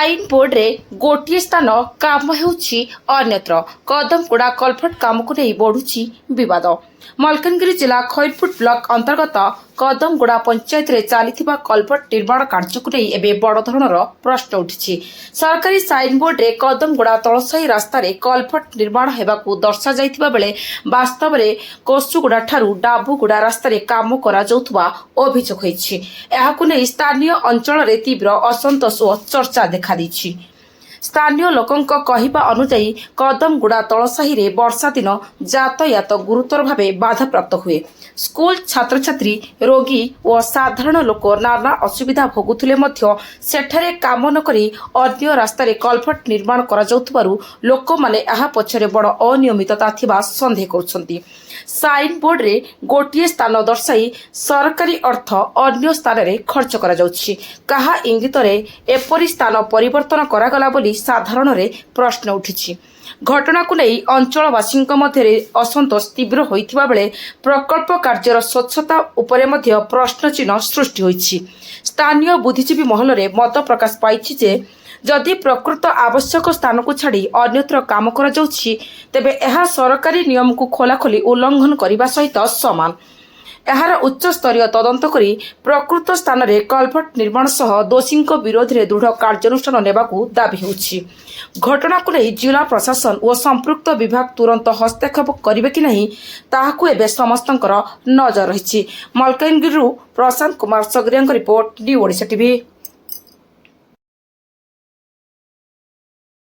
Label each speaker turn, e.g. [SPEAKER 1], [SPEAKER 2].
[SPEAKER 1] Sign board रे गोटे स्थान काम होउछि अन्यत्र कदमकुड़ा कलभट काम को नहीं बढ़ुछि विवाद। मलकानगिरी जिला खैरपुट ब्लॉक अंतर्गत कदमगुड़ा पंचायत रे चलीथिबा कलभट निर्माण कार्य को नहीं एबे बड़ धरणर प्रश्न उठिछि। सरकारी साइन बोर्ड रे कदमगुड़ा तलसाही रास्ता रे कलभट निर्माण हेबाकू दर्शा जाइथिबा बेले वास्तव रे कोसुगुड़ा ठारू डाबुगुड़ा रास्ता रे काम करा जाउथबा अभियोग होइछि। एहाकू नै स्थानीय अंचल रे तीव्र असंतोष ओ चर्चा देखा दैछि। स्थानीय लोकों कहवा अनुजाई कदमगुड़ा तलसाही रे वर्षा दिन यातायात गुरुतर भावे बाधाप्राप्त हुए। स्कूल छात्र छात्री रोगी और साधारण लोक नाना असुविधा भोगुथिले मध्य सेठारे काम न करी अन्य रास्ता रे कलभट निर्माण करा जाउथबारु लोक माने एहा पछरे बड़ अनियमितता थिबा संदेह करुछंती। साइन बोर्ड रे गोटिए स्थान दर्शाई सरकारी अर्थ अन्य स्थान रे खर्च करा जाउछि। कहा इंगित रे एपरि स्थान परिवर्तन करागला बोली साधारण रे प्रश्न उठिछि। घटना को नहीं अंचलवासी मध्य असंतोष तीव्र होइथिबा बेले प्रकल्प कार्यर स्वच्छता उपरे मध्य प्रश्न चिन्ह सृष्टि होइछि। स्थानीय बुद्धिजीवी महल रे मत प्रकाश पाइछि जे जदि प्रकृत आवश्यक स्थान को छाड़ी अन्यत्र काम करा जाउछि तेबे एहा सरकारी नियम को खोलाखोली उल्लंघन करने सहित समान। एहार उच्च स्तरीय तदंत करी प्रकृत स्थान रे कलभट निर्माण सह दोषी विरोध में दृढ़ कार्यानुष्ठान नेबाकू दाबी होछि। घटना को नहीं जिला प्रशासन और संपृक्त विभाग तुरंत हस्तक्षेप करिवे कि नहीं ताहाकू एबे समस्तंकर नजर रहिछि। Malkangiri Prashant Kumar Sagaria report, new Odisha TV.